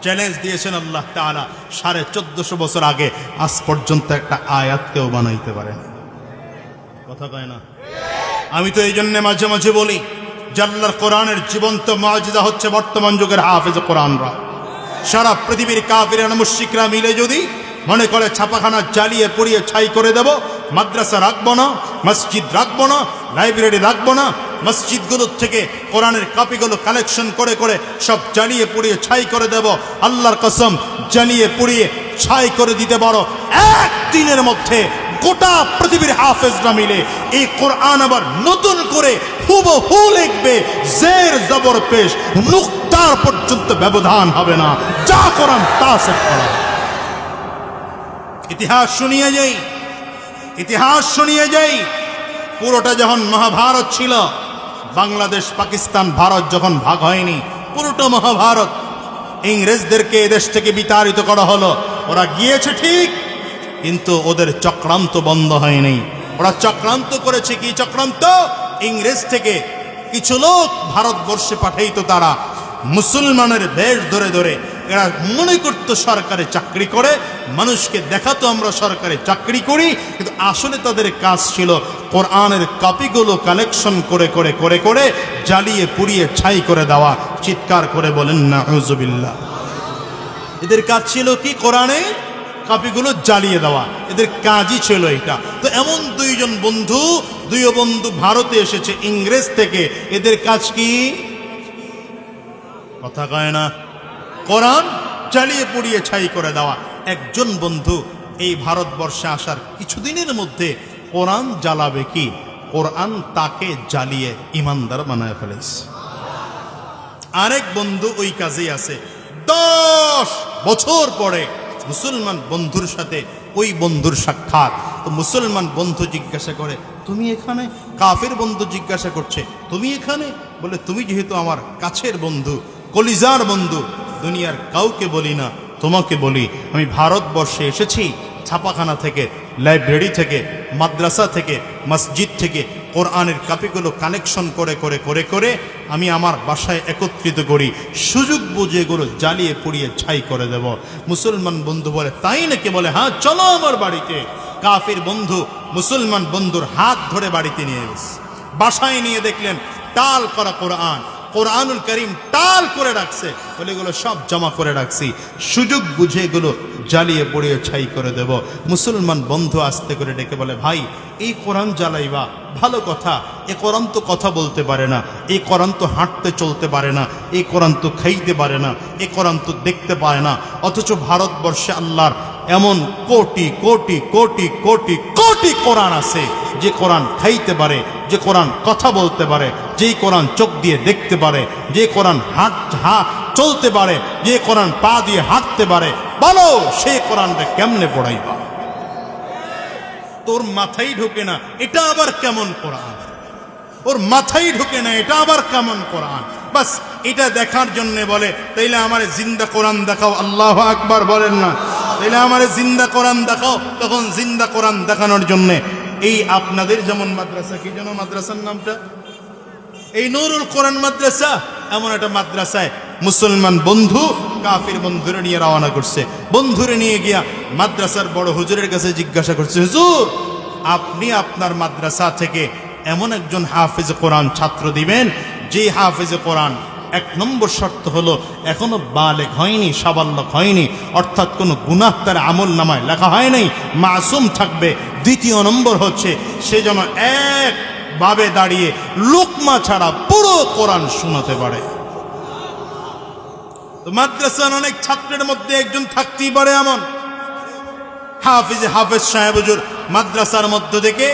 চ্যালেঞ্জ দিয়েছেন আল্লাহ তাআলা 1450 বছর আগে, আজ পর্যন্ত একটা আয়াত কেউ বানাইতে পারে না। কথা কয় না? আমি তো এই জন্য মাঝে মাঝে বলি যে আল্লাহর কোরআনের জীবন্ত মুআজিজা হচ্ছে বর্তমান যুগের হাফেজ কোরআনরা। সারা পৃথিবীর কাফিররা মুশরিকরা মিলে যদি মনে করে ছাপাখানা জ্বালিয়ে পুড়িয়ে ছাই করে দেব, মাদ্রাসা রাখবো না, মসজিদ রাখবো না, লাইব্রেরি রাখবো না, মসজিদগুলোর থেকে কোরআনের কপিগুলো কালেকশন করে করে সব জ্বালিয়ে পুড়িয়ে ছাই করে দেব, আল্লাহর কসম জ্বালিয়ে পুড়িয়ে ছাই করে দিতে পারো, একদিনের মধ্যে গোটা পৃথিবীর হাফেজরা মিলে এই কোরআন আবার নতুন করে হুবহু লিখবে, জের জবর পেশ নুক্তার পর্যন্ত ব্যবধান হবে না, যা কোরআন তা সেট করা। ইতিহাস শুনিয়ে যাই, পুরোটা যখন মহাভারত ছিল, বাংলাদেশ পাকিস্তান ভারত যখন ভাগ হয়নি, পুরোটা মহাভারত ইংরেজদেরকে এদেশ থেকে বিতাড়িত করা হলো। ওরা গিয়েছে ঠিক, কিন্তু ওদের চক্রান্ত বন্ধ হয়নি। ওরা চক্রান্ত করেছে কি চক্রান্ত? ইংরেজ থেকে কিছু লোক ভারতবর্ষে পাঠাইতো, তারা মুসলমানের বেশ ধরে ধরে এরা মনে করতো সরকারি চাকরি করে, মানুষকে দেখাতো আমরা সরকারি চাকরি করি, কিন্তু আসলে তাদের কাজ ছিল কোরআনের কপিগুলো কালেকশন করে করে করে করে জ্বালিয়ে পুড়িয়ে ছাই করে দেওয়া। চিৎকার করে বলেন নাউজুবিল্লাহ। এদের কাজ ছিল কি? কোরআনে কপিগুলো জ্বালিয়ে দেওয়া, এদের কাজই ছিল এটা। তো এমন দুইজন বন্ধু, দুই বন্ধু ভারতে এসেছে ইংরেজ থেকে, এদের কাজ কি? কথা কয় না? কোরআন জ্বালিয়ে পুড়িয়ে ছাই করে দেওয়া। একজন বন্ধু এই ভারতবর্ষে আসার কিছুদিনের মধ্যে কোরআন জ্বালাবে কি, কোরআন তাকে জ্বালিয়ে ইমানদার বানায় ফেলেছে। আরেক বন্ধু ওই কাজেই আছে। 10 বছর পরে মুসলমান বন্ধুর সাথে ওই বন্ধুর সাক্ষাৎ। তো মুসলমান বন্ধু জিজ্ঞাসা করে, তুমি এখানে? কাফের বন্ধু জিজ্ঞাসা করছে, তুমি এখানে? বলে, তুমি যেহেতু আমার কাছের বন্ধু, কলিজার বন্ধু, দুনিয়ার কাউকে বলি না, তোমাকে বলি। আমি ভারতবর্ষে এসেছি ছাপাখানা থেকে, লাইব্রেরি থেকে, মাদ্রাসা থেকে, মসজিদ থেকে কোরআনের কপিগুলো কানেকশন করে করে করে করে আমি আমার বাসায় একত্রিত করি, সুযোগ বুঝে এগুলো জ্বালিয়ে পুড়িয়ে ছাই করে দেব। মুসলমান বন্ধু বলে, তাই নাকি? বলে, হ্যাঁ, চলো আমার বাড়িতে। কাফির বন্ধু মুসলমান বন্ধুর হাত ধরে বাড়িতে নিয়ে গেছে। বাসায় নিয়ে দেখলেন টাল করা কোরআন, কোরআনুল করিম টাল করে রাখছে। বলে, এগুলো সব জমা করে রাখছি, সুযোগ বুঝে এগুলো জ্বালিয়ে পুড়িয়ে ছাই করে দেব। মুসলমান বন্ধু আস্তে করে ডেকে বলে, ভাই, এই কোরআন জ্বালাইবা ভালো কথা, এ কোরআন তো কথা বলতে পারে না, এই কোরআন তো হাঁটতে চলতে পারে না, এই কোরআন তো খাইতে পারে না, এই কোরআন তো দেখতে পায় না। অথচ ভারতবর্ষে আল্লাহর এমন কোটি কোটি কোটি কোটি কোটি কোরআন আছে, যে কোরআন খাইতে পারে, যে কোরআন কথা বলতে পারে, যেই কোরআন চোখ দিয়ে দেখতে পারে, যে কোরআন চলতে পারে, যে কোরআন পা দিয়ে হাঁটতে পারে। বলো, সেই কোরআনটা কেমনে পড়াইবা? তোর মাথায় ঢোকে না, এটা আবার কেমন কোরআন? ওর মাথায় ঢোকে না, এটা আবার কেমন কোরআন? বাস এটা দেখার জন্য বলে, তাইলে আমার জিন্দা কোরআন দেখাও। আল্লাহু আকবার বলেন না? তাইলে আমার জিন্দা কোরআন দেখাও। তখন জিন্দা কোরআন দেখানোর জন্য এই আপনাদের যেমন মাদ্রাসা, কি যেন মাদ্রাসার নামটা, এই নুরুল কোরআন মাদ্রাসা, এমন একটা মাদ্রাসায় মুসলমান বন্ধু কাফির বন্ধুরে নিয়ে রওনা করছে। বন্ধুরে নিয়ে গিয়া মাদ্রাসার বড় হুজুরের কাছে জিজ্ঞাসা করছে, হুজুর, আপনি আপনার মাদ্রাসা থেকে এমন একজন হাফেজ কোরআন ছাত্র দিবেন, যে হাফেজ কোরআন 1 নম্বর শর্ত হলো এখনো বালেগ হয়নি, সাবাল্যক হয়নি, অর্থাৎ কোনো গুনাহ তার আমল নামায় লেখা হয় নাই, মাসুম থাকবে। 2 নম্বর হচ্ছে সে যেন একভাবে দাঁড়িয়ে লোকমা ছাড়া পুরো কোরআন শোনাতে পারে। তো মাদ্রাসার অনেক ছাত্রের মধ্যে একজন থাকতেই পারে এমন। হাফেজ সাহেব হুজুর মাদ্রাসার মধ্য থেকে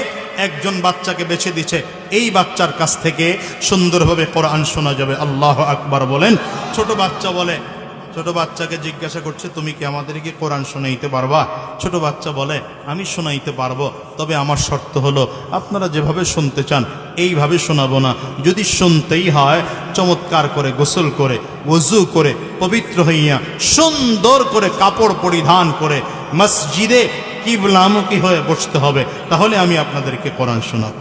একজন বাচ্চাকে বেছে দিচ্ছে, এই বাচ্চার কাছ থেকে সুন্দরভাবে কোরআন শোনা যাবে। আল্লাহু আকবার বলেন। ছোট বাচ্চা বলে, ছোট বাচ্চাকে জিজ্ঞাসা করছে, তুমি কি আমাদেরকে কোরআন শোনাইতে পারবা? ছোট বাচ্চা বলে, আমি শোনাইতে পারবো, তবে আমার শর্ত হলো আপনারা যেভাবে শুনতে চান এইভাবে শোনাবো না। যদি শুনতেই হয় চমৎকার করে গোসল করে, ওযু করে, পবিত্র হইয়া সুন্দর করে কাপড় পরিধান করে মসজিদে কিবলামুখী হয়ে বসতে হবে, তাহলে আমি আপনাদেরকে কোরআন শোনাবো।